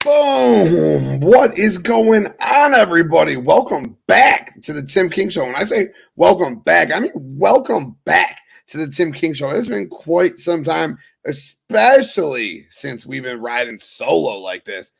Boom! What is going on, everybody? Welcome back to the Tim King Show. When I say welcome back, I mean welcome back to the Tim King Show. It's been quite some time, especially since we've been riding solo like this.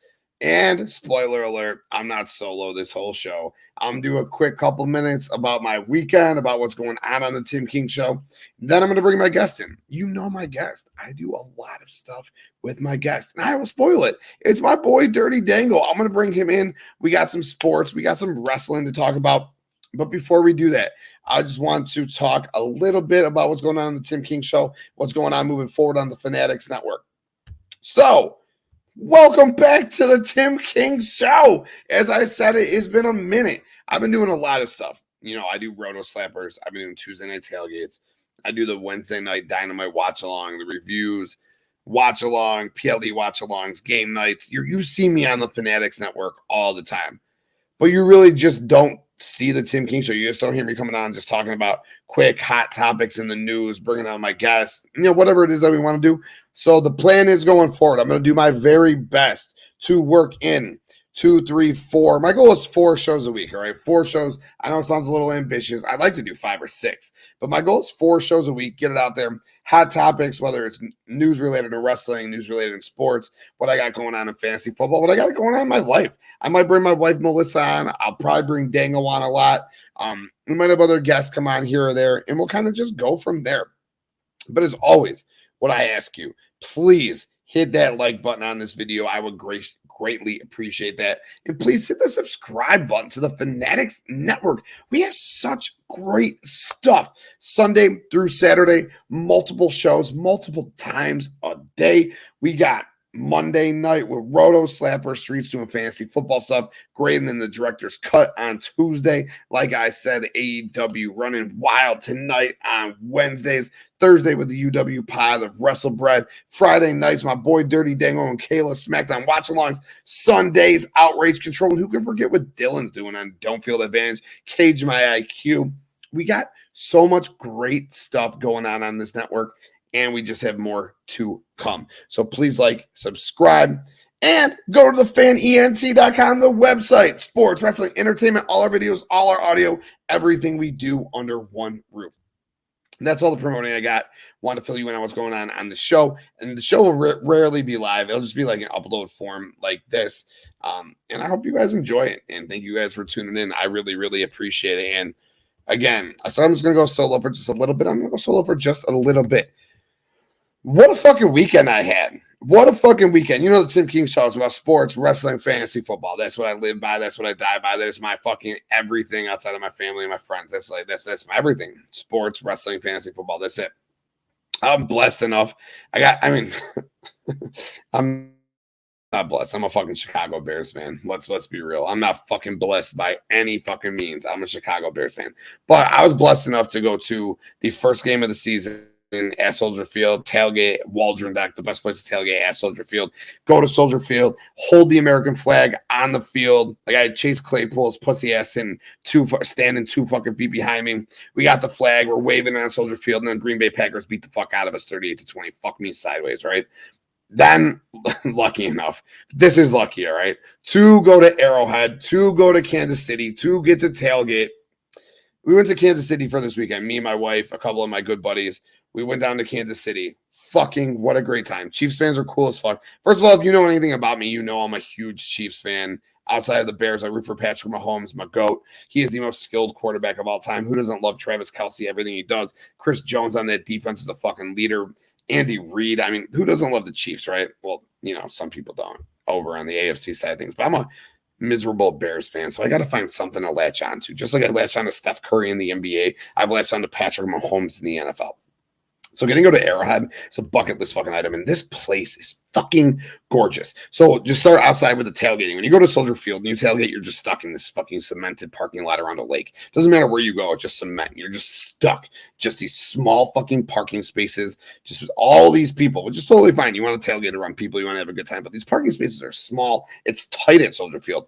And spoiler alert, I'm not solo this whole show. I'm doing a quick couple minutes about my weekend, about what's going on the Tim King Show. Then I'm going to bring my guest in. You know my guest. I do a lot of stuff with my guest, and I will spoil it. It's my boy, Dirty Dango. I'm going to bring him in. We got some sports. We got some wrestling to talk about. But before we do that, I just want to talk a little bit about what's going on the Tim King Show, what's going on moving forward on the Fanatics Network. So, welcome back to the Tim King Show. As I said, it's been a minute. I've been doing a lot of stuff. You know, I do Roto Slappers. I've been doing Tuesday night tailgates. I do the Wednesday night Dynamite watch along, the reviews, watch along, PLD watch alongs, game nights. You see me on the Fanatics Network all the time, but you really just don't see the Tim King Show. You just don't hear me coming on just talking about quick hot topics in the news, bringing on my guests, whatever it is that we want to do. So the plan is going forward. I'm going to do my very best to work in 2, 3, 4. My goal is 4 shows a week. All right. 4 shows. I know it sounds a little ambitious. I'd like to do 5 or 6, but my goal is 4 shows a week. Get it out there. Hot topics, whether it's news related to wrestling, news related in sports, what I got going on in fantasy football, what I got going on in my life. I might bring my wife, Melissa, on. I'll probably bring Dango on a lot. We might have other guests come on here or there, and we'll kind of just go from there. But as always, what I ask you, please hit that like button on this video. I would greatly appreciate that. And please hit the subscribe button to the Fanatics Network. We have such great stuff. Sunday through Saturday, multiple shows, multiple times a day. We got Monday night with Roto Slapper Streets doing fantasy football stuff. Grading in the director's cut on Tuesday. Like I said, AEW running wild tonight on Wednesdays. Thursday with the UW Pod of WrestleBread. Friday nights, my boy Dirty Dango and Kayla SmackDown watch alongs. Sundays, Outrage Control. And who can forget what Dylan's doing on Don't Feel the Advantage? Cage My IQ. We got so much great stuff going on this network, and we just have more to come. So please like, subscribe, and go to thefanent.com, the website. Sports, wrestling, entertainment, all our videos, all our audio, everything we do under one roof. That's all the promoting I got. Want to fill you in on what's going on the show. And the show will rarely be live. It'll just be like an upload form like this. And I hope you guys enjoy it. And thank you guys for tuning in. I really, really appreciate it. And again, so I'm just going to go solo for just a little bit. I'm going to go solo for just a little bit. What a fucking weekend I had. What a fucking weekend. You know, the Tim King Show is about sports, wrestling, fantasy football. That's what I live by. That's what I die by. That's my fucking everything outside of my family and my friends. That's my everything. Sports, wrestling, fantasy football. That's it. I'm blessed enough. I'm not blessed. I'm a fucking Chicago Bears fan. Let's be real. I'm not fucking blessed by any fucking means. I'm a Chicago Bears fan. But I was blessed enough to go to the first game of the season at Soldier Field, tailgate, Waldron Deck, the best place to tailgate at Soldier Field. Go to Soldier Field, hold the American flag on the field. Like I had Chase Claypool's pussy ass standing 2 fucking feet behind me. We got the flag, we're waving on Soldier Field, and then Green Bay Packers beat the fuck out of us 38-20. Fuck me sideways, right? Then, lucky enough, this is lucky, all right? To go to Arrowhead, to go to Kansas City, to get to tailgate. We went to Kansas City for this weekend. Me and my wife, a couple of my good buddies. We went down to Kansas City. Fucking what a great time. Chiefs fans are cool as fuck. First of all, if you know anything about me, you know I'm a huge Chiefs fan. Outside of the Bears, I root for Patrick Mahomes, my GOAT. He is the most skilled quarterback of all time. Who doesn't love Travis Kelce, everything he does? Chris Jones on that defense is a fucking leader. Andy Reid. I mean, who doesn't love the Chiefs, right? Well, some people don't over on the AFC side of things. But I'm a miserable Bears fan, so I got to find something to latch on to. Just like I latched on to Steph Curry in the NBA, I've latched on to Patrick Mahomes in the NFL. So getting to go to Arrowhead, it's a bucket list fucking item. And this place is fucking gorgeous. So just start outside with the tailgating. When you go to Soldier Field and you tailgate, you're just stuck in this fucking cemented parking lot around a lake. Doesn't matter where you go, it's just cement. You're just stuck. Just these small fucking parking spaces, just with all these people, which is totally fine. You want to tailgate around people, you want to have a good time. But these parking spaces are small. It's tight at Soldier Field.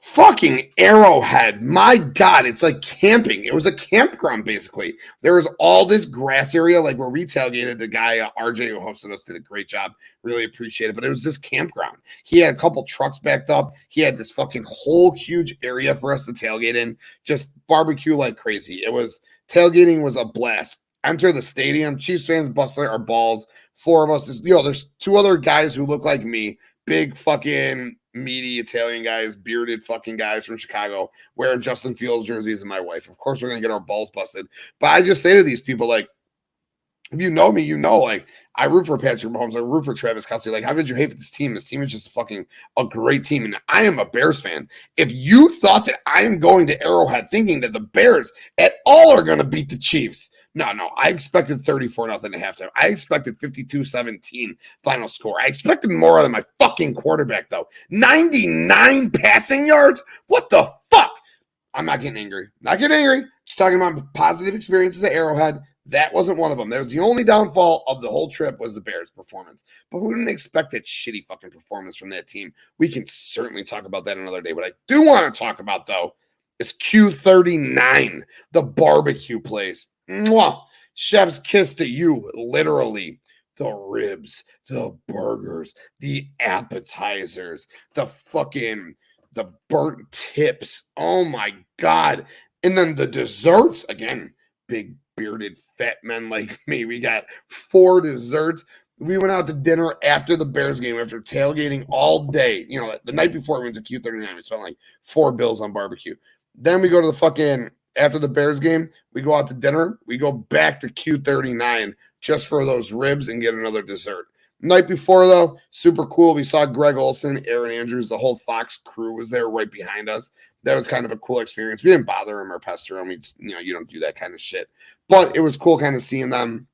Fucking Arrowhead. My God, it's like camping. It was a campground, basically. There was all this grass area, like where we tailgated. The guy, RJ, who hosted us, did a great job. Really appreciate it. But it was this campground. He had a couple trucks backed up. He had this fucking whole huge area for us to tailgate in. Just barbecue like crazy. It was tailgating was a blast. Enter the stadium. Chiefs fans busted our balls. Four of us. There's two other guys who look like me. Big fucking meaty Italian guys, bearded fucking guys from Chicago wearing Justin Fields jerseys and my wife. Of course, we're going to get our balls busted. But I just say to these people, like, if you know me, you know, like, I root for Patrick Mahomes. I root for Travis Kelce. Like, how could you hate this team? This team is just fucking a great team. And I am a Bears fan. If you thought that I am going to Arrowhead thinking that the Bears at all are going to beat the Chiefs, no. I expected 34-0 at halftime. I expected 52-17 final score. I expected more out of my fucking quarterback, though. 99 passing yards? What the fuck? I'm not getting angry. Not getting angry. Just talking about positive experiences at Arrowhead. That wasn't one of them. That was the only downfall of the whole trip was the Bears' performance. But who didn't expect that shitty fucking performance from that team? We can certainly talk about that another day. What I do want to talk about, though, is Q39, the barbecue place. Mwah! Chef's kiss to you, literally. The ribs, the burgers, the appetizers, the burnt tips. Oh my God. And then the desserts, again, big bearded fat men like me. We got 4 desserts. We went out to dinner after the Bears game, after tailgating all day. The night before we went to Q39, we spent like $4 on barbecue. Then we go to the fucking after the Bears game, we go out to dinner. We go back to Q39 just for those ribs and get another dessert. Night before, though, super cool. We saw Greg Olson, Aaron Andrews, the whole Fox crew was there right behind us. That was kind of a cool experience. We didn't bother him or pester him. You don't do that kind of shit. But it was cool kind of seeing them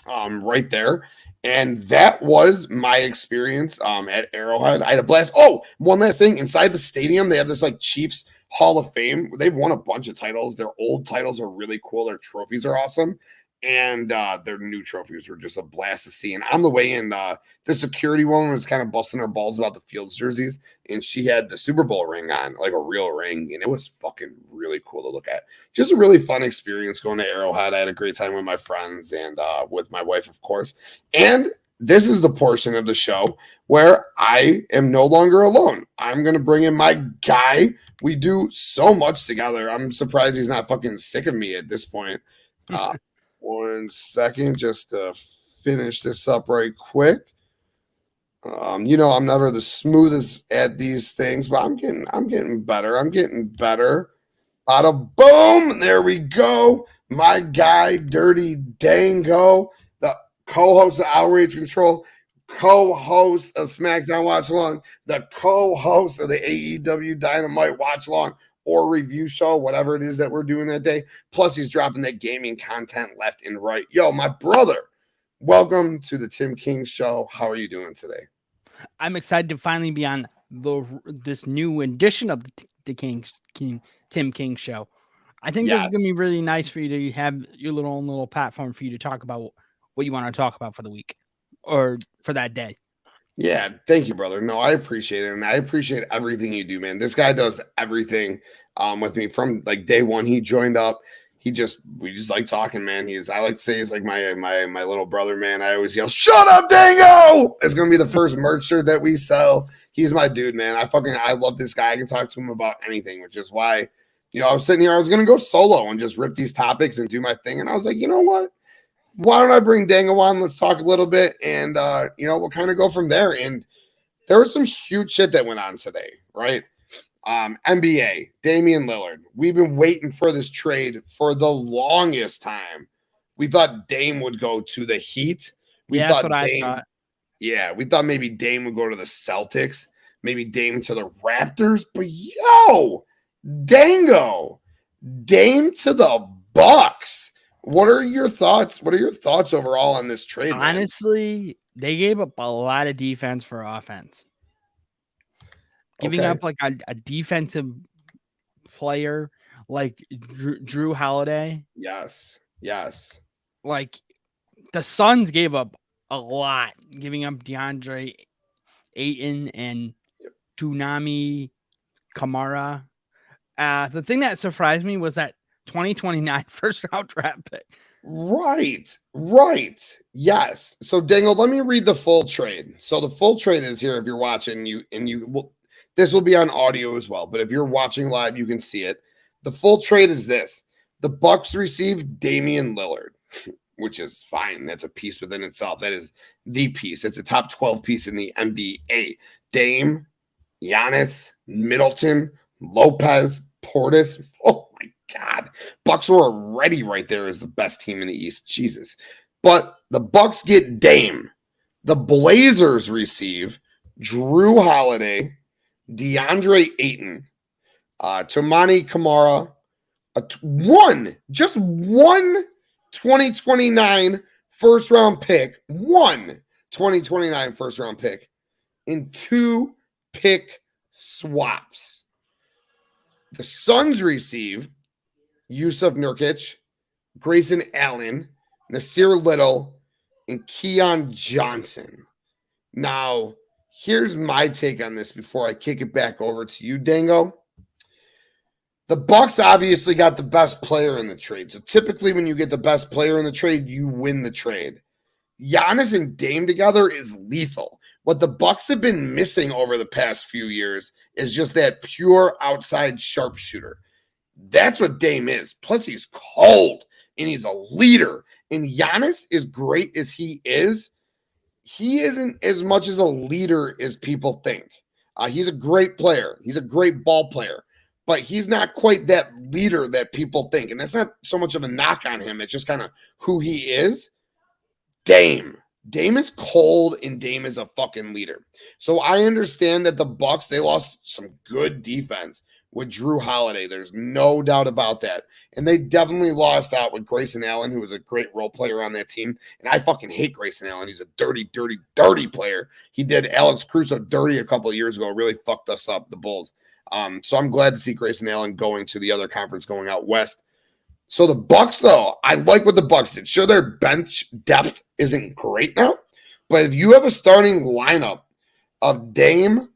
right there. And that was my experience at Arrowhead. I had a blast. Oh, one last thing. Inside the stadium, they have this like Chiefs Hall of Fame. They've won a bunch of titles. Their old titles are really cool. Their trophies are awesome. And their new trophies were just a blast to see. And on the way in, the security woman was kind of busting her balls about the Fields jerseys. And she had the Super Bowl ring on, like a real ring. And it was fucking really cool to look at. Just a really fun experience going to Arrowhead. I had a great time with my friends and with my wife, of course. And this is the portion of the show where I am no longer alone. I'm going to bring in my guy. We do so much together. I'm surprised he's not fucking sick of me at this point. 1 second, just to finish this up right quick. I'm never the smoothest at these things, but I'm getting better. I'm getting better. Bada boom! There we go. My guy, Dirty Dango, the co-host of Outrage Control, co-host of SmackDown Watch Along, the co-host of the AEW Dynamite Watch Along or review show, whatever it is that we're doing that day. Plus, he's dropping that gaming content left and right. Yo, my brother, welcome to the Tim King Show. How are you doing today? I'm excited to finally be on this new edition of the Tim King Show. I think this is Yes. going to be really nice for you to have your little platform for you to talk about what you want to talk about for the week or for that day. Yeah, thank you, brother. No, I appreciate it. And I appreciate everything you do, man. This guy does everything with me from like day one. He joined up. We just like talking, man. I like to say he's like my little brother, man. I always yell, "Shut up, Dango!" It's gonna be the first merch shirt that we sell. He's my dude, man. I love this guy. I can talk to him about anything, which is why, I was sitting here, I was gonna go solo and just rip these topics and do my thing. And I was like, you know what? Why don't I bring Dango on? Let's talk a little bit, and we'll kind of go from there. And there was some huge shit that went on today, right? NBA, Damian Lillard. We've been waiting for this trade for the longest time. We thought Dame would go to the Heat. We Yeah, that's thought what I Dame, thought. yeah, we thought maybe Dame would go to the Celtics, maybe Dame to the Raptors. But yo, Dango, Dame to the Bucks. What are your thoughts? What are your thoughts overall on this trade, man? Honestly, they gave up a lot of defense for offense. Giving Okay. up like a defensive player like Drew Holiday, Yes. Yes. like the Suns gave up a lot, giving up DeAndre Ayton and Tsunami Kamara. The thing that surprised me was that 2029 first round draft pick. Right. Yes. So Dango, let me read the full trade. So the full trade is here if you're watching this will be on audio as well, but if you're watching live, you can see it. The full trade is this. The Bucks received Damian Lillard, which is fine. That's a piece within itself. That is the piece. It's a top 12 piece in the NBA. Dame, Giannis, Middleton, Lopez, Portis. Oh my God. Bucks were already right there as the best team in the East. Jesus. But the Bucks get Dame. The Blazers receive Drew Holiday, DeAndre Ayton, Tomani Kamara, just one 2029 first round pick, one 2029 first round pick, in 2 pick swaps. The Suns receive Yusuf Nurkic, Grayson Allen, Nasir Little, and Keon Johnson. Now, here's my take on this before I kick it back over to you, Dango. The Bucks obviously got the best player in the trade. So typically when you get the best player in the trade, you win the trade. Giannis and Dame together is lethal. What the Bucks have been missing over the past few years is just that pure outside sharpshooter. That's what Dame is. Plus, he's cold and he's a leader. And Giannis, as great as he isn't as much as a leader as people think. He's a great player. He's a great ball player. But he's not quite that leader that people think. And that's not so much of a knock on him. It's just kind of who he is. Dame is cold and Dame is a fucking leader. So I understand that the Bucks, they lost some good defense with Drew Holiday. There's no doubt about that. And they definitely lost out with Grayson Allen, who was a great role player on that team. And I fucking hate Grayson Allen. He's a dirty player. He did Alex Caruso dirty a couple of years ago. Really fucked us up, the Bulls. So I'm glad to see Grayson Allen going to the other conference, going out west. So the Bucks, though, I like what the Bucks did. Sure, their bench depth isn't great now, but if you have a starting lineup of Dame,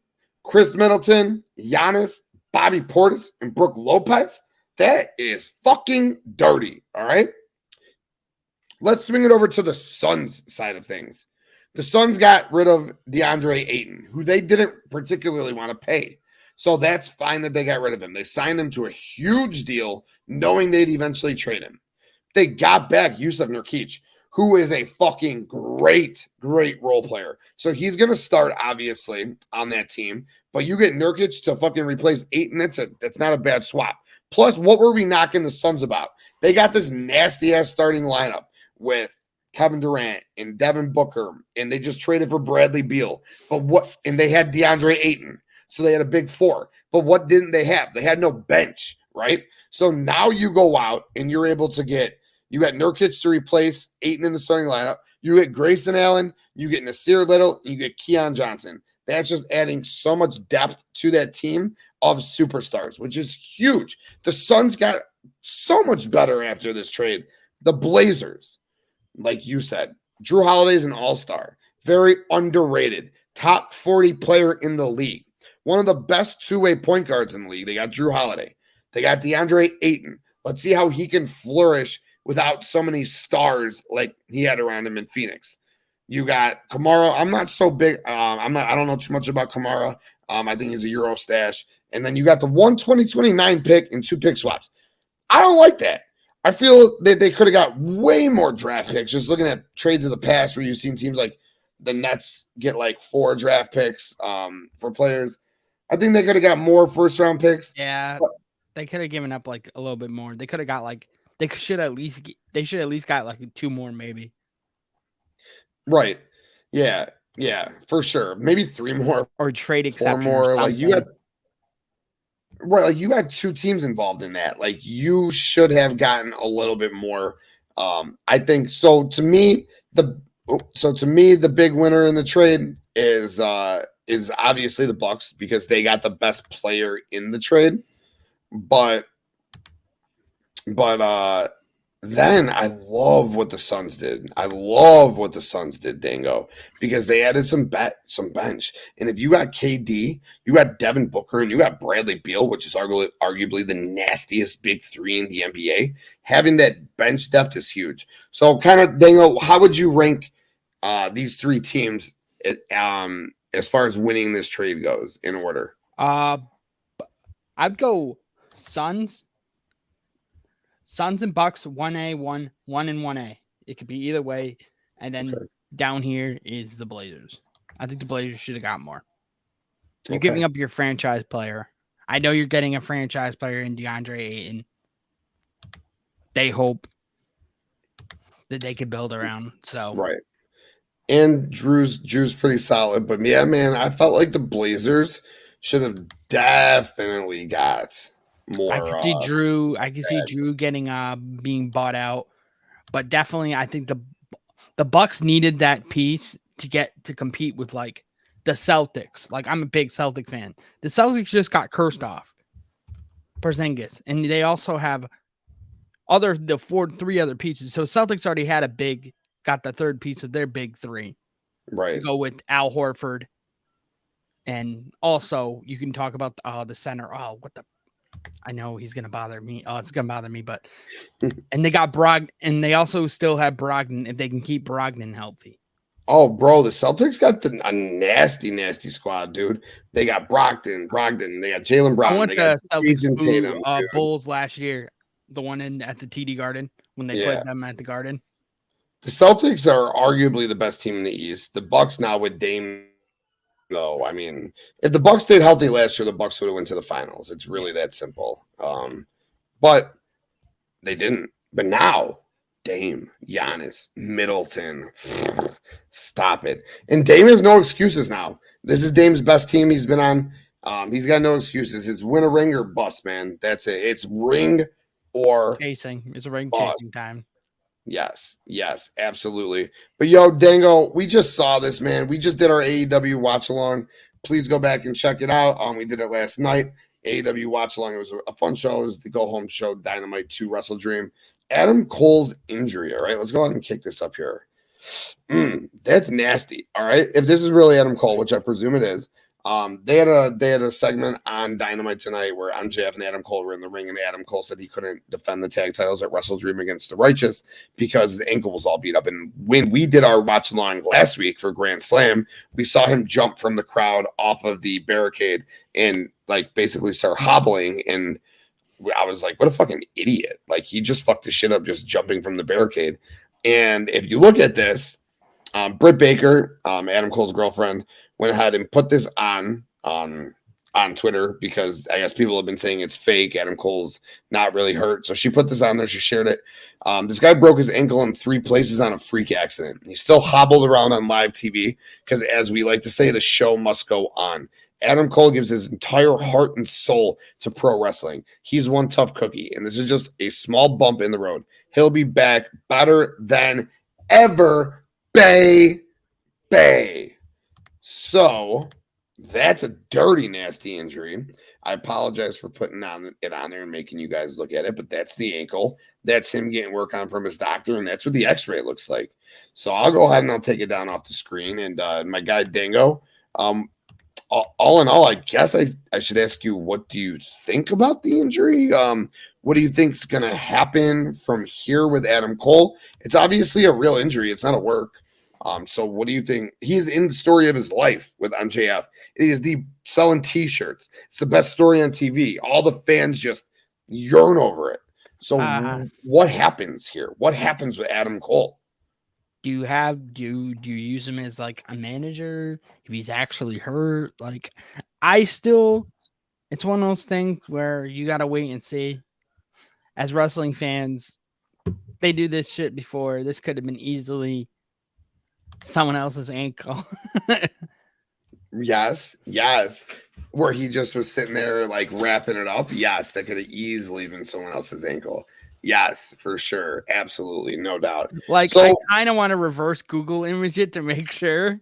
Chris Middleton, Giannis, Bobby Portis, and Brook Lopez, that is fucking dirty, all right? Let's swing it over to the Suns side of things. The Suns got rid of DeAndre Ayton, who they didn't particularly want to pay. So that's fine that they got rid of him. They signed him to a huge deal, knowing they'd eventually trade him. They got back Yusuf Nurkic, who is a fucking great role player. So he's going to start, obviously, on that team. But you get Nurkic to fucking replace Ayton. That's not a bad swap. Plus, what were we knocking the Suns about? They got this nasty-ass starting lineup with Kevin Durant and Devin Booker, and they just traded for Bradley Beal. And they had DeAndre Ayton. So they had a big 4. But what didn't they have? They had no bench, right? So now you go out and you're able to you got Nurkic to replace Ayton in the starting lineup. You get Grayson Allen, you get Nasir Little, and you get Keon Johnson. That's just adding so much depth to that team of superstars, which is huge. The Suns got so much better after this trade. The Blazers, like you said, Drew Holiday is an all-star. Very underrated. Top 40 player in the league. One of the best two-way point guards in the league. They got Drew Holiday. They got DeAndre Ayton. Let's see how he can flourish without so many stars like he had around him in Phoenix. You got Kamara. I'm not so big. I don't know too much about Kamara. I think he's a Euro stash. And then you got the 2029 pick and 2 pick swaps. I don't like that. I feel that they could have got way more draft picks. Just looking at trades of the past where you've seen teams like the Nets get like 4 draft picks for players. I think they could have got more first-round picks. Yeah, they could have given up like a little bit more. They could have got like they should at least got like 2 more maybe. Right. Yeah, for sure. Maybe 3 more or trade 4 exception more. or Like you got 2 teams involved in that. Like you should have gotten a little bit more. I think so. To me, the big winner in the trade is obviously the Bucks because they got the best player in the trade. But then I love what the Suns did. I love what the Suns did, Dango, because they added some bench. And if you got KD, you got Devin Booker, and you got Bradley Beal, which is arguably the nastiest big three in the NBA. Having that bench depth is huge. So, kind of, Dango, how would you rank these three teams as far as winning this trade goes in order? I'd go Suns and Bucks, 1A, 1 and 1A. It could be either way. And then down here is the Blazers. I think the Blazers should have got more. You're giving up your franchise player. I know you're getting a franchise player in DeAndre Ayton. They hope that they could build around. So right. And Drew's pretty solid. But yeah, man, I felt like the Blazers should have definitely got more. I could see Drew. I could see Drew getting being bought out, but definitely I think the Bucks needed that piece to get to compete with like the Celtics. Like I'm a big Celtic fan. The Celtics just got cursed off Porzingis, and they also have three other pieces. So Celtics already had got the third piece of their big three. Right. You go with Al Horford, and also you can talk about the center. Oh, I know he's going to bother me. Oh, it's going to bother me, but and they got Brogdon, and they also still have Brogdon if they can keep Brogdon healthy. Oh, bro, the Celtics got a nasty squad, dude. They got Brogdon. They got Jaylen Brown. I went they got to Celtics Bulls last year, the one at the TD Garden when they played them at the Garden. The Celtics are arguably the best team in the East. The Bucks now with Dame. No, I mean, if the Bucks stayed healthy last year, the Bucks would have went to the finals. It's really that simple. But they didn't. But now, Dame, Giannis, Middleton, stop it. And Dame has no excuses now. This is Dame's best team he's been on. He's got no excuses. It's win a ring or bust, man. That's it. It's ring or chasing. It's a ring bust. Chasing time. Yes, absolutely. But yo, Dango, we just saw this, man. We just did our AEW watch along. Please go back and check it out. We did it last night. AEW watch along. It was a fun show. It was the go home show, Dynamite 2 Wrestle Dream. Adam Cole's injury. All right, let's go ahead and kick this up here. That's nasty. All right, if this is really Adam Cole, which I presume it is. They had a segment on Dynamite tonight where MJF and Adam Cole were in the ring, and Adam Cole said he couldn't defend the tag titles at Wrestle Dream against the Righteous because his ankle was all beat up. And when we did our watch along last week for Grand Slam, we saw him jump from the crowd off of the barricade and like basically start hobbling. And I was like, what a fucking idiot. Like he just fucked his shit up just jumping from the barricade. And if you look at this, Britt Baker, Adam Cole's girlfriend, went ahead and put this on Twitter because I guess people have been saying it's fake. Adam Cole's not really hurt. So she put this on there. She shared it. This guy broke his ankle in 3 places on a freak accident. He still hobbled around on live TV because, as we like to say, the show must go on. Adam Cole gives his entire heart and soul to pro wrestling. He's one tough cookie, and this is just a small bump in the road. He'll be back better than ever. Bay. So that's a dirty, nasty injury. I apologize for putting it on there and making you guys look at it, but that's the ankle. That's him getting work on from his doctor, and that's what the x-ray looks like. So I'll go ahead and I'll take it down off the screen. And my guy Dango, all in all, I guess I should ask you, what do you think about the injury? What do you think is going to happen from here with Adam Cole? It's obviously a real injury. It's not a work. So what do you think? He's in the story of his life with MJF. It is the selling t-shirts. It's the best story on TV. All the fans just yearn over it. So what happens here? What happens with Adam Cole? Do you use him as like a manager if he's actually hurt? Like it's one of those things where you got to wait and see. As wrestling fans, they do this shit before. This could have been easily someone else's ankle. Yes. Where he just was sitting there like wrapping it up. Yes, that could have easily been someone else's ankle. Yes, for sure. Absolutely. No doubt. Like, so, I kind of want to reverse Google image it to make sure.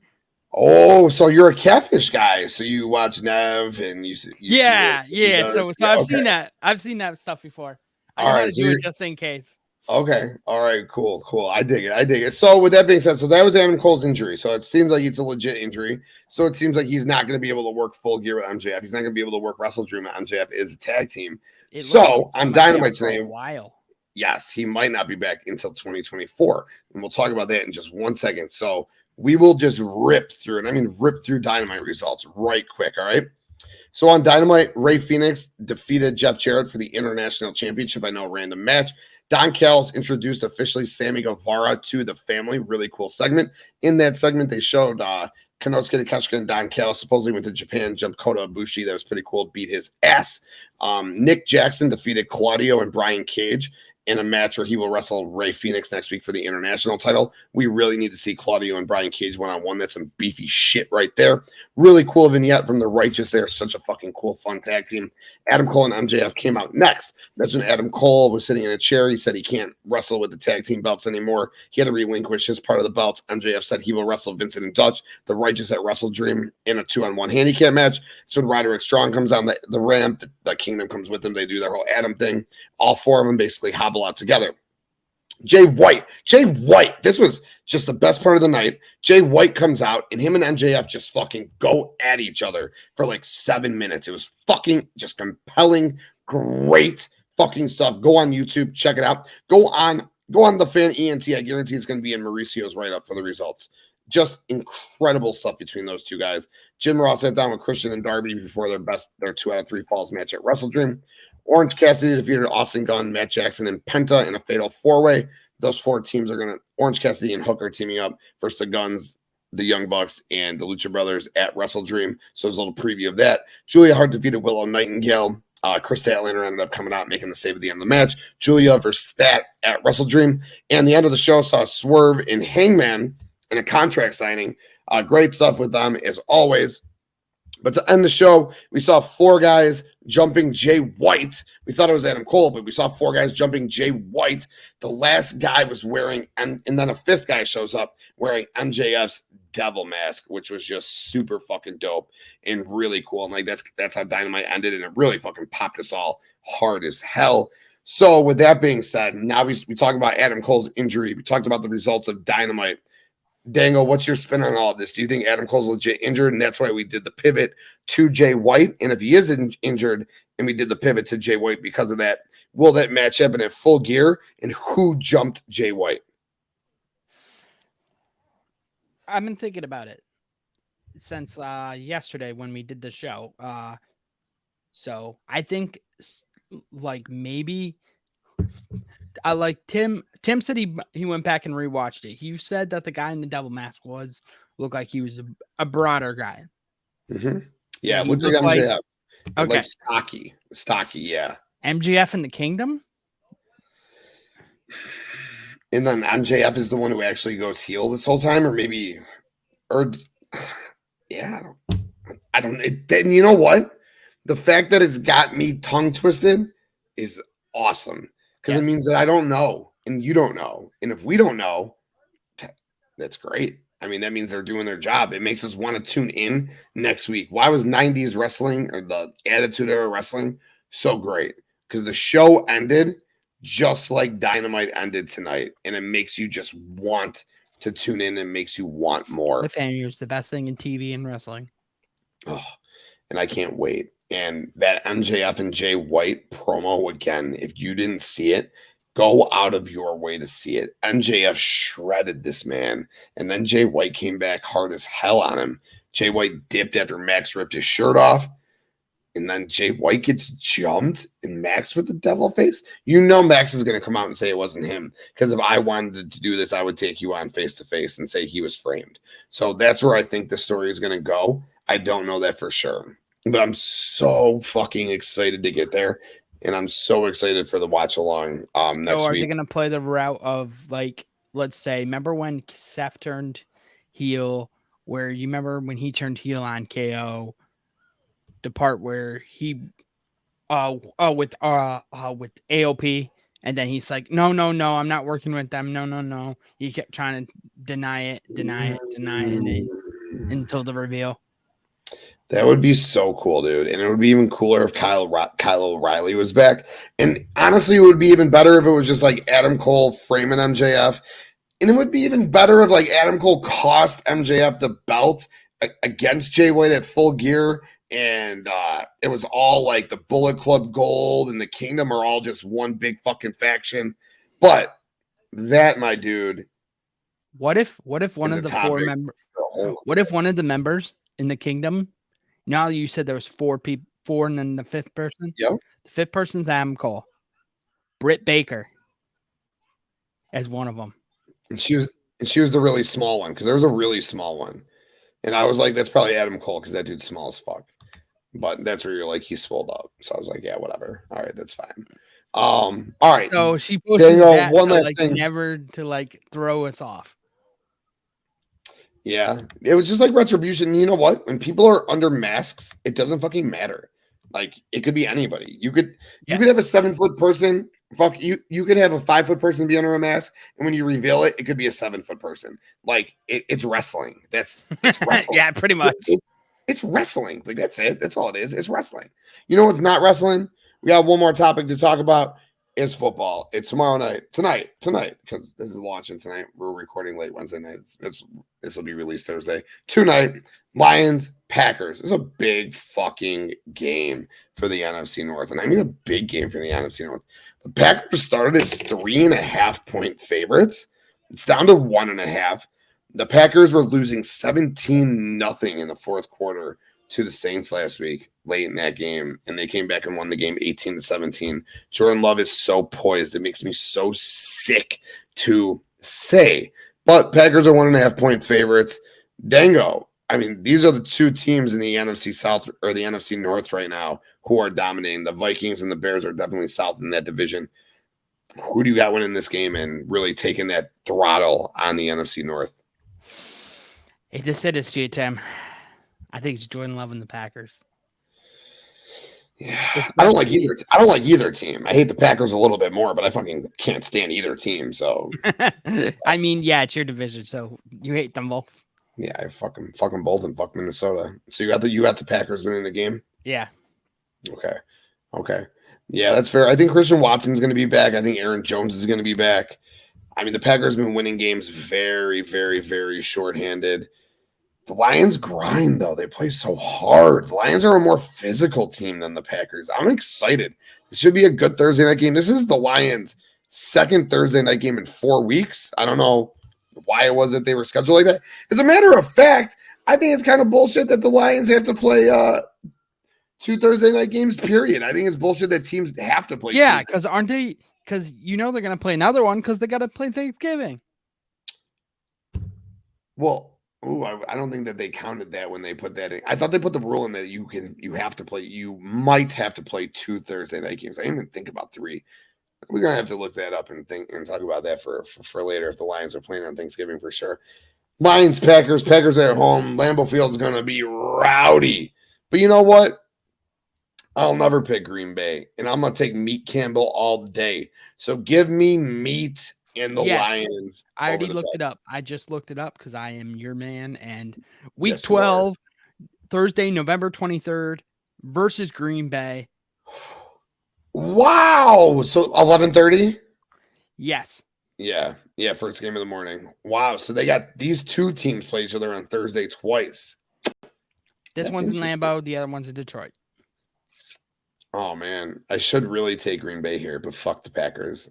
Oh, so you're a catfish guy. So you watch Nev and you yeah. So I've seen that. I've seen that stuff before. I know how to do it just in case. Okay. All right. Cool. Cool. I dig it. I dig it. So with that being said, so that was Adam Cole's injury. So it seems like it's a legit injury. So it seems like he's not going to be able to work full gear with MJF. He's not going to be able to work Wrestle Dream with MJF is a tag team. So on Dynamite for a today, while. yes, he might not be back until 2024. And we'll talk about that in just 1 second. So we will just rip through it. I mean, rip through Dynamite results right quick. All right. So on Dynamite, Ray Phoenix defeated Jeff Jarrett for the International Championship by no random match. Don Callis introduced officially Sammy Guevara to the family. Really cool segment. In that segment, they showed Konosuke Takeshita and Don Callis supposedly went to Japan, jumped Kota Ibushi. That was pretty cool. Beat his ass. Nick Jackson defeated Claudio and Brian Cage in a match where he will wrestle Ray Phoenix next week for the international title. We really need to see Claudio and Brian Cage one-on-one. That's some beefy shit right there. Really cool vignette from the Righteous there. Such a fucking cool, fun tag team. Adam Cole and MJF came out next. That's when Adam Cole was sitting in a chair. He said he can't wrestle with the tag team belts anymore. He had to relinquish his part of the belts. MJF said he will wrestle Vincent and Dutch, the Righteous at Wrestle Dream, in a 2-on-1 handicap match. So when Roderick Strong comes down the ramp, the Kingdom comes with them. They do their whole Adam thing. All four of them basically hobble out together. Jay White, this was just the best part of the night. Jay White comes out and him and MJF just fucking go at each other for like 7 minutes. It was fucking just compelling, great fucking stuff. Go on YouTube, check it out. Go on the Fan ENT. I guarantee it's going to be in Mauricio's write-up for the results. Just incredible stuff between those two guys. Jim Ross sat down with Christian and Darby before their 2 out of 3 falls match at Wrestle Dream. Orange Cassidy defeated Austin Gunn, Matt Jackson, and Penta in a fatal 4-way. Those 4 teams are going to Orange Cassidy and Hook are teaming up versus the Guns, the Young Bucks, and the Lucha Brothers at Wrestle Dream. So there's a little preview of that. Julia Hart defeated Willow Nightingale. Chris Statlander ended up coming out making the save at the end of the match. Julia versus Stat at Wrestle Dream. And the end of the show saw Swerve and Hangman in a contract signing. Great stuff with them as always. But to end the show, we saw 4 guys jumping Jay White. We thought it was Adam Cole, but we saw 4 guys jumping Jay White. The last guy was wearing, and then a 5th guy shows up wearing MJF's devil mask, which was just super fucking dope and really cool. And like that's how Dynamite ended, and it really fucking popped us all hard as hell. So with that being said, now we talk about Adam Cole's injury. We talked about the results of Dynamite. Dango, what's your spin on all of this? Do you think Adam Cole's legit injured, and that's why we did the pivot to Jay White? And if he is injured, and we did the pivot to Jay White because of that, will that match happen at Full Gear? And who jumped Jay White? I've been thinking about it since yesterday when we did the show. So I think like maybe. I like Tim. Tim said he went back and rewatched it. He said that the guy in the devil mask looked like he was a broader guy. Mm-hmm. Yeah, looked like MJF. Okay, like stocky. Yeah, MJF in the Kingdom. And then MJF is the one who actually goes heel this whole time, or yeah, I don't. Then you know what? The fact that it's got me tongue twisted is awesome. Because it means that I don't know and you don't know. And if we don't know, that's great. I mean, that means they're doing their job. It makes us want to tune in next week. Why was 90s wrestling or the Attitude Era wrestling so great? Because the show ended just like Dynamite ended tonight. And it makes you just want to tune in and makes you want more. Cliffhanger's the best thing in TV and wrestling. Oh, and I can't wait. And that MJF and Jay White promo again, if you didn't see it, go out of your way to see it. MJF shredded this man. And then Jay White came back hard as hell on him. Jay White dipped after Max ripped his shirt off. And then Jay White gets jumped and Max with the devil face. You know Max is going to come out and say it wasn't him. Because if I wanted to do this, I would take you on face to face and say he was framed. So that's where I think the story is going to go. I don't know that for sure. But I'm so fucking excited to get there. And I'm so excited for the watch along next week. So are they going to play the route of, like, let's say, remember when Seth turned heel, where you remember when he turned heel on KO, the part where he with AOP, and then he's like, no, I'm not working with them. No. He kept trying to deny it, and then, until the reveal. That would be so cool, dude. And it would be even cooler if Kyle O'Reilly was back. And honestly, it would be even better if it was just like Adam Cole framing MJF. And it would be even better if like Adam Cole cost MJF the belt against Jay White at Full Gear. And it was all like the Bullet Club Gold and the Kingdom are all just one big fucking faction. But that, my dude. What if one of the four members? What if one of the members in the Kingdom? Now you said there was four people, and then the fifth person. Yep. The fifth person's Adam Cole. Britt Baker as one of them. And she was the really small one because there was a really small one, and I was like, that's probably Adam Cole because that dude's small as fuck. But that's where you're like, he's swelled up. So I was like, yeah, whatever. All right, that's fine. All right. So she posted that one last thing, never to like throw us off. Yeah, it was just like retribution. You know what? When people are under masks, it doesn't fucking matter. Like it could be anybody. You could have a 7-foot person. Fuck you. You could have a 5-foot person be under a mask, and when you reveal it, it could be a 7-foot person. Like it's wrestling. It's wrestling. Yeah, pretty much. It's wrestling. Like that's it. That's all it is. It's wrestling. You know what's not wrestling? We got one more topic to talk about. Is football. It's tomorrow night. Tonight, because this is launching tonight. We're recording late Wednesday night. This will be released Thursday. Tonight, Lions, Packers. It's a big fucking game for the NFC North. And I mean a big game for the NFC North. The Packers started as 3.5-point favorites. It's down to 1.5. The Packers were losing 17-0 in the fourth quarter to the Saints last week, late in that game, and they came back and won the game 18-17. Jordan Love is so poised. It makes me so sick to say. But Packers are 1.5-point favorites. Dango. I mean, these are the two teams in the NFC South or the NFC North right now who are dominating. The Vikings and the Bears are definitely south in that division. Who do you got winning this game and really taking that throttle on the NFC North? It just said it's Tim. I think it's Jordan Love and the Packers. Yeah, I don't like either team. I hate the Packers a little bit more, but I fucking can't stand either team. So, I mean, yeah, it's your division, so you hate them both. Yeah, I fuck them both and fuck Minnesota. So you got the Packers winning the game. Yeah. Okay. Yeah, that's fair. I think Christian Watson's going to be back. I think Aaron Jones is going to be back. I mean, the Packers have been winning games very, very, very shorthanded. The Lions grind, though. They play so hard. The Lions are a more physical team than the Packers. I'm excited. This should be a good Thursday night game. This is the Lions' second Thursday night game in 4 weeks. I don't know why it was that they were scheduled like that. As a matter of fact, I think it's kind of bullshit that the Lions have to play 2 Thursday night games, period. I think it's bullshit that teams have to play. Yeah, because aren't they? Because they're going to play another one because they got to play Thanksgiving. Well, I don't think that they counted that when they put that in. I thought they put the rule in that you might have to play 2 Thursday night games. I didn't even think about 3. We're gonna have to look that up and talk about that for later if the Lions are playing on Thanksgiving for sure. Lions, Packers at home. Lambeau Field's gonna be rowdy. But you know what? I'll never pick Green Bay, and I'm gonna take Meat Campbell all day. So give me Meat and the Lions. I already looked it up. I just looked it up because I am your man. And week 12, Thursday, November 23rd versus Green Bay. Wow. So 11:30? Yes. Yeah. First game of the morning. Wow. So they got these two teams play each other on Thursday twice. This one's in Lambeau. The other one's in Detroit. Oh, man. I should really take Green Bay here, but fuck the Packers.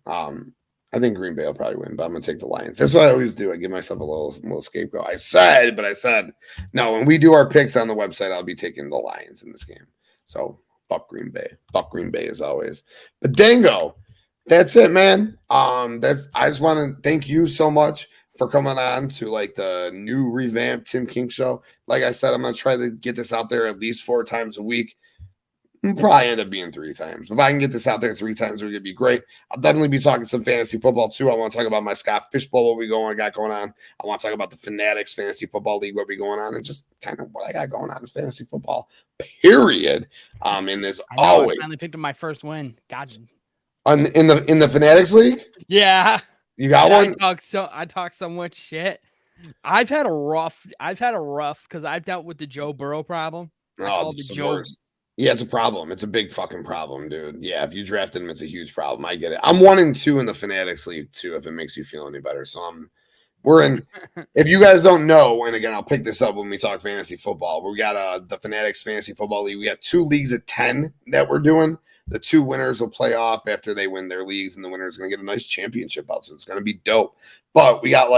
I think Green Bay will probably win, but I'm going to take the Lions. That's what I always do. I give myself a little scapegoat. I said no, when we do our picks on the website, I'll be taking the Lions in this game. So fuck Green Bay. Fuck Green Bay as always. But Dango, that's it, man. I just want to thank you so much for coming on to like the new revamped Tim King show. Like I said, I'm going to try to get this out there at least 4 times a week. It'll probably end up being 3 times. If I can get this out there 3 times, it would be great. I'll definitely be talking some fantasy football too. I want to talk about my Scott Fishbowl, what I got going on. I want to talk about the Fanatics Fantasy Football League, what we going on, and just kind of what I got going on in fantasy football, period. And there's always I finally picked up my first win. God. In the Fanatics League? Yeah. You got one? I talk so much shit. I've had a rough because I've dealt with the Joe Burrow problem. Oh, it's the worst. Yeah, it's a problem. It's a big fucking problem, dude. Yeah, if you drafted him, it's a huge problem. I get it. I'm 1-2 in the Fanatics League too, if it makes you feel any better. So we're in. If you guys don't know, and again, I'll pick this up when we talk fantasy football. We got the Fanatics Fantasy Football League. We got 2 leagues of 10 that we're doing. The 2 winners will play off after they win their leagues, and the winner is going to get a nice championship out. So it's going to be dope. But we got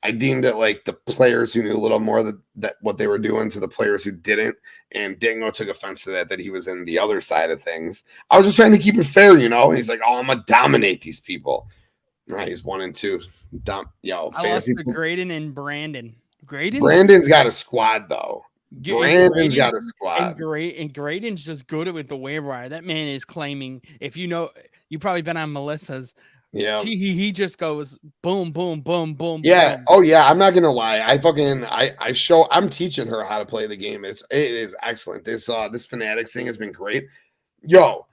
I deemed it like the players who knew a little more that what they were doing to the players who didn't. And Dango took offense to that he was in the other side of things. I was just trying to keep it fair, And he's like, oh, I'm going to dominate these people. Right, he's 1-2. I lost to Graydon and Brandon. Brandon's got a squad, though. Brandon's got a squad. And Graydon's just good with the waiver wire. That man is claiming, if you probably been on Melissa's. Yeah, he just goes boom, boom, boom, boom. Yeah. Boom. Oh yeah. I'm not gonna lie. I'm teaching her how to play the game. It is excellent. This Fanatics thing has been great. Yo,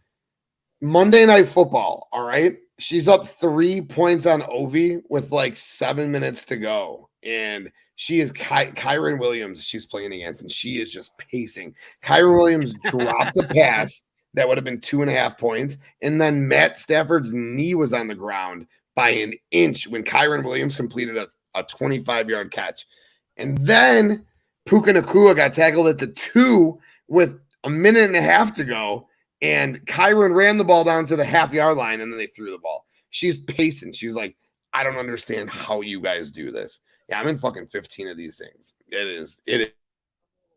Monday Night Football. All right. She's up 3 points on Ovi with 7 minutes to go. And she is Kyron Williams. She's playing against, and she is just pacing. Kyron Williams dropped a pass that would have been 2.5 points. And then Matt Stafford's knee was on the ground by an inch when Kyron Williams completed a 25-yard catch. And then Puka Nacua got tackled at the 2 with a minute and a half to go. And Kyron ran the ball down to the half-yard line, and then they threw the ball. She's pacing. She's like, I don't understand how you guys do this. Yeah, I'm in fucking 15 of these things. It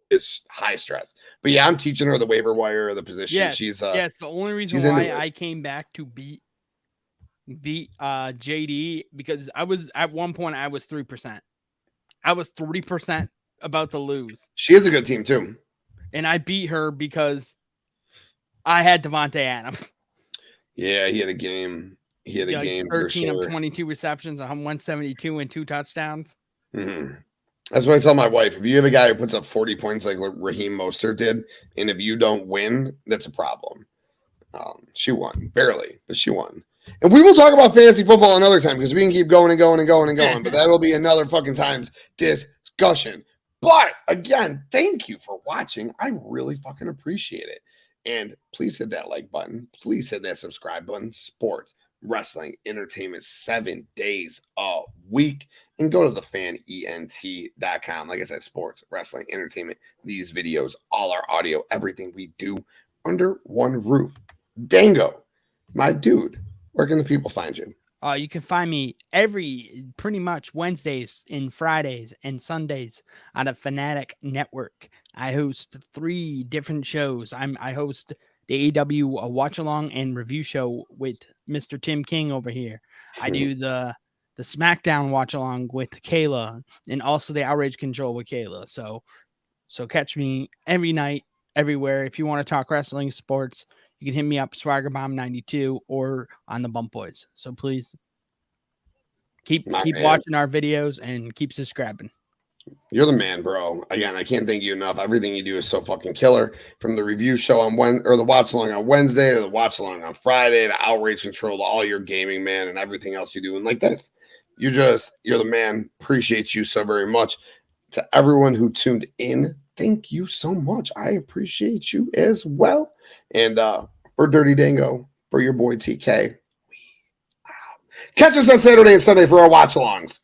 is high stress. But yeah, I'm teaching her the waiver wire, the position. Yes, she's the only reason why I came back to beat JD, because at one point I was 3%. I was 3% about to lose. She is a good team too. And I beat her because I had Devontae Adams. Yeah, he had a game. He had a game 13 for sure. of 22 receptions, 172 and 2 touchdowns. Mm-hmm. That's what I tell my wife. If you have a guy who puts up 40 points like Raheem Mostert did, and if you don't win, that's a problem. She won. Barely, but she won. And we will talk about fantasy football another time because we can keep going and going and going and going, but that'll be another fucking time's discussion. But again, thank you for watching. I really fucking appreciate it. And please hit that like button. Please hit that subscribe button. Sports, wrestling, entertainment, 7 days a week. And go to thefanent.com. Like I said, sports, wrestling, entertainment, these videos, all our audio, everything we do under one roof. Dango, my dude, where can the people find you? You can find me pretty much Wednesdays and Fridays and Sundays on a Fanatic Network. I host 3 different shows. I host the AEW Watch Along and Review Show with Mr. Tim King over here. I do the SmackDown Watch Along with Kayla, and also the Outrage Control with Kayla. So catch me every night, everywhere. If you want to talk wrestling, sports, you can hit me up, SwaggerBomb92, or on the Bump Boys. So please keep watching our videos and keep subscribing. You're the man, bro. Again, I can't thank you enough. Everything you do is so fucking killer. From the review show on the watch along on Wednesday to the watch along on Friday to Outrage Control to all your gaming, man, and everything else you do. And like this, you're the man. Appreciate you so very much. To everyone who tuned in, thank you so much. I appreciate you as well. And for Dirty Dango, for your boy TK, we out. Catch us on Saturday and Sunday for our watch alongs.